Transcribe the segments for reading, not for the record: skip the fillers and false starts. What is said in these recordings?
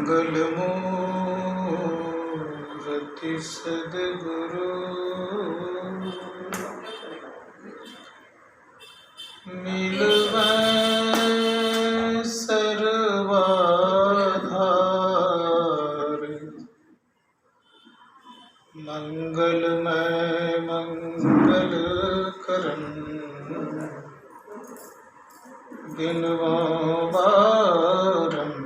मंगलमूर्ति सद्गुरु मिलवै सर्वाधार। मंगलमय मंगल करन बिनवा बारंबार।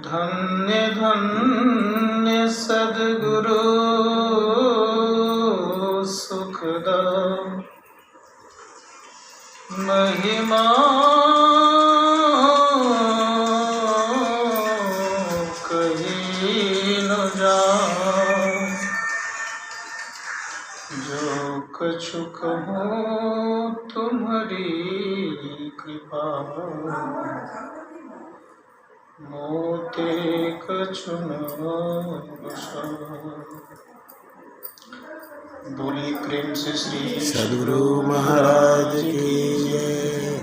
धन्य धन्य सद्गुरु सुखदा महिमा कही न जाए। जो कछु कहूँ तुम्हारी कृपा मोते कछु न बसाए। बोली प्रेम से श्री सद्गुरु महाराज की जय।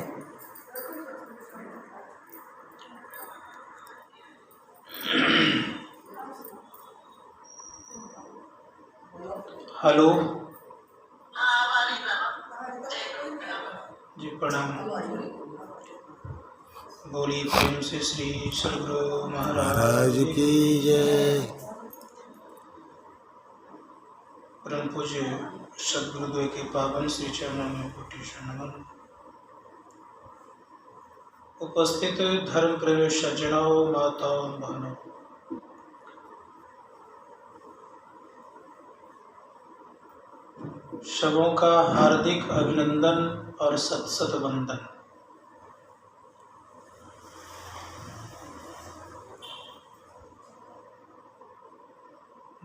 हेलो जी, प्रणाम। बोली प्रेम से श्री सद्गुरु महाराज की जय। परम पूज्य सद्गुरुदेव के पावन श्री चरणों में कोटि नमन। उपस्थित धर्म प्रेमी सज्जनों, माताओं, बहनों, सबों का हार्दिक अभिनंदन और सत सत वंदन।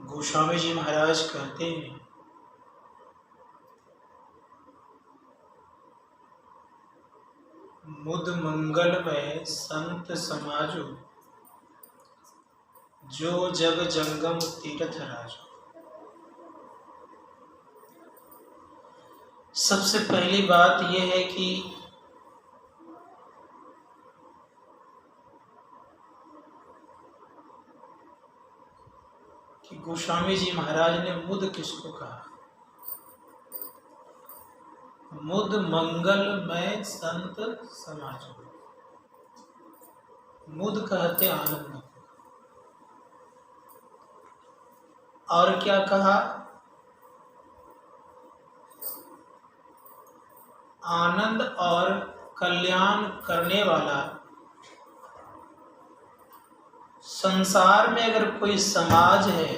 गोस्वामी जी महाराज कहते हैं, मुद मंगल में संत समाजो, जो जग जंगम तीर्थ राजो। सबसे पहली बात यह है कि गोस्वामी जी महाराज ने मुद किसको कहा? मुद मंगल में संत समाजो। मुद कहते आनंद को। और क्या कहा? आनंद और कल्याण करने वाला। संसार में अगर कोई समाज है,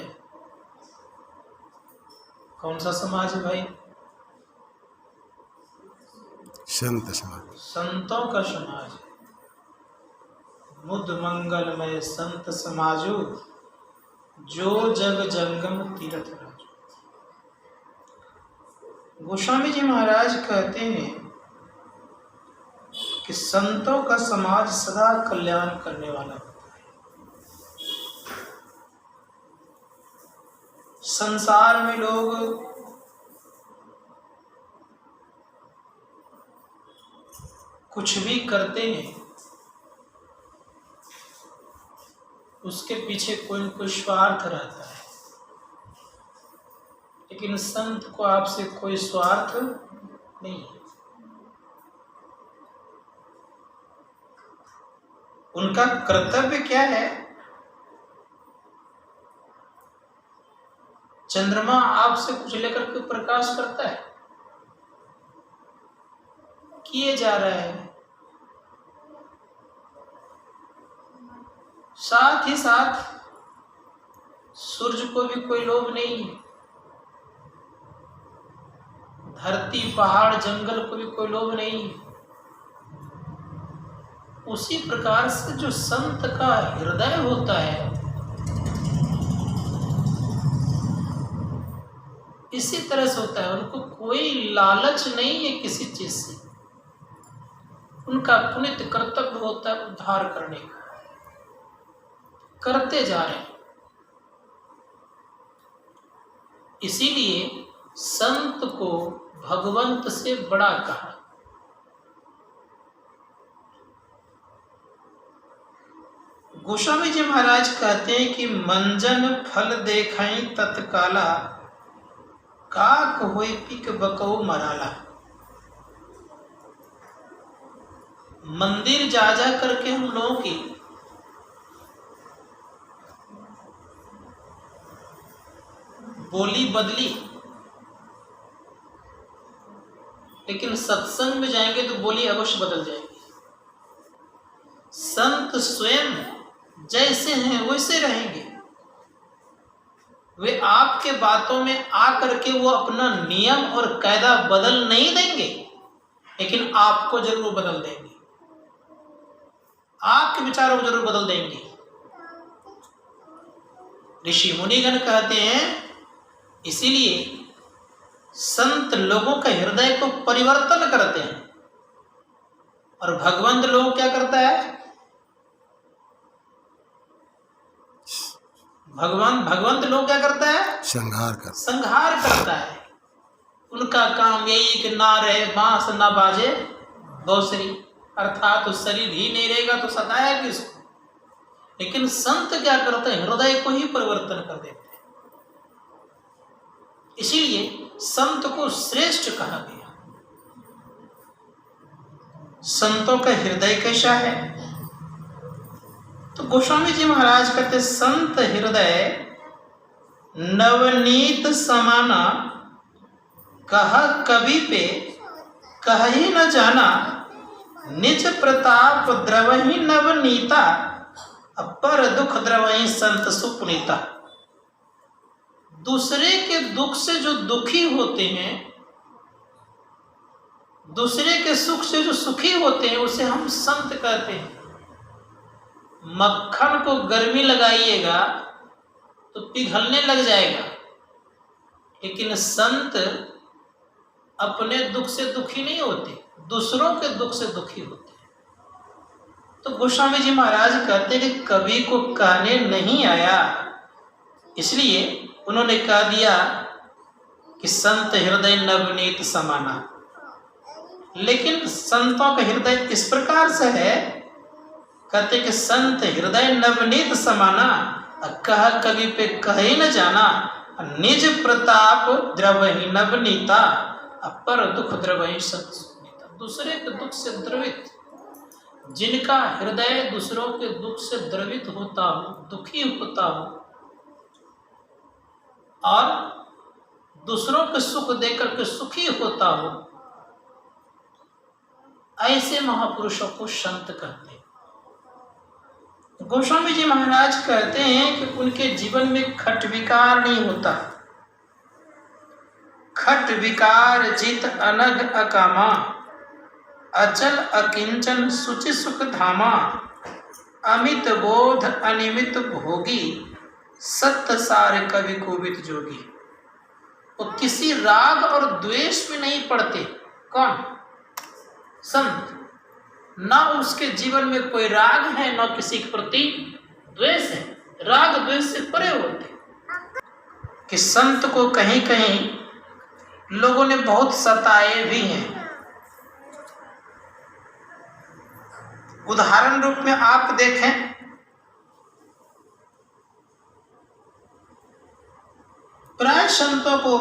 कौन सा समाज है भाई? संत समाज, संतों का समाज है। मुद मंगल में संत समाजो, जो जग जंगम तीर्थ राजो। गोस्वामी जी महाराज कहते हैं कि संतों का समाज सदा कल्याण करने वाला होता है। संसार में लोग कुछ भी करते हैं, उसके पीछे कोई न कोई स्वार्थ रहता है। लेकिन संत को आपसे कोई स्वार्थ नहीं है। उनका कर्तव्य क्या है? चंद्रमा आपसे कुछ लेकर के प्रकाश करता है, किए जा रहा है। साथ ही साथ सूर्य को भी कोई लोभ नहीं है, धरती पहाड़ जंगल को भी कोई लोभ नहीं है। उसी प्रकार से जो संत का हृदय होता है, इसी तरह से होता है। उनको कोई लालच नहीं है किसी चीज से। उनका पुनित कर्तव्य होता है उद्धार करने का, करते जा रहे हैं। इसीलिए संत को भगवंत से बड़ा कहा। गोस्वामी जी महाराज कहते हैं कि मंजन फल देखाई तत्काला, काक होई पिक बकऊ मराला। मंदिर जा जा करके हम लोगों की बोली बदली, लेकिन सत्संग में जाएंगे तो बोली अवश्य बदल जाएगी। संत स्वयं जैसे हैं वैसे रहेंगे। वे आपके बातों में आकर के वो अपना नियम और कायदा बदल नहीं देंगे, लेकिन आपको जरूर बदल देंगे, आपके विचारों को जरूर बदल देंगे। ऋषि मुनिगण कहते हैं इसीलिए संत लोगों के हृदय को परिवर्तन करते हैं, और भगवंत लोग क्या करता है? भगवंत लोग क्या करता है? संहार करता है। उनका काम यही कि ना रहे बांस ना बाजे बांसुरी, अर्थात तो शरीर ही नहीं रहेगा तो सताया किसको। लेकिन संत क्या करते हैं? हृदय को ही परिवर्तन कर देते हैं। इसीलिए संत को श्रेष्ठ कहा गया। संतों का हृदय कैसा है? तो गोस्वामी जी महाराज कहते संत हृदय नवनीत समाना, कह कवि पे कह ही न जाना, निज प्रताप द्रवही नवनीता, अपर दुख द्रवही संत सुपुनीता। दूसरे के दुख से जो दुखी होते हैं, दूसरे के सुख से जो सुखी होते हैं, उसे हम संत कहते हैं। मक्खन को गर्मी लगाइएगा तो पिघलने लग जाएगा, लेकिन संत अपने दुख से दुखी नहीं होते, दूसरों के दुख से दुखी होते हैं। तो गोस्वामी जी महाराज कहते हैं कि कवि को कहने नहीं आया, इसलिए उन्होंने कह दिया कि संत हृदय नवनीत समाना। लेकिन संतों का हृदय इस प्रकार से है, कहते कि संत हृदय नवनीत समाना, कह कवि पे कह ही न जाना, निज प्रताप द्रवही नवनीता, अपर दुख द्रवही संत सुनीता। दूसरे के दुख से द्रवित, जिनका हृदय दूसरों के दुख से द्रवित होता हो, दुखी होता हो, और दूसरों के सुख देकर के सुखी होता हो, ऐसे महापुरुषों को संत कहते हैं। गोस्वामी जी महाराज कहते हैं कि उनके जीवन में खट विकार नहीं होता। खट विकार जित अनग अकामा, अचल अकिंचन सुचि सुख धामा, अमित बोध अनिमित भोगी, सत्य सार कवि कोविद जोगी। वो किसी राग और द्वेष में नहीं पड़ते। कौन? संत। ना उसके जीवन में कोई राग है, ना किसी के प्रति द्वेष है, राग द्वेष से परे होते। कि संत को कहीं कहीं लोगों ने बहुत सताए भी हैं। उदाहरण रूप में आप देखें, प्राय संतों को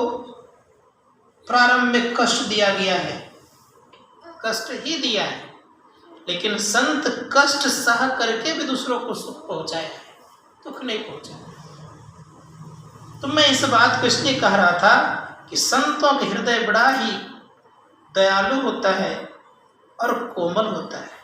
प्रारंभ में कष्ट दिया गया है, कष्ट ही दिया है, लेकिन संत कष्ट सह करके भी दूसरों को सुख पहुंचाया है, दुख नहीं पहुंचाया। तो मैं इस बात को इसलिए कह रहा था कि संतों का हृदय बड़ा ही दयालु होता है और कोमल होता है।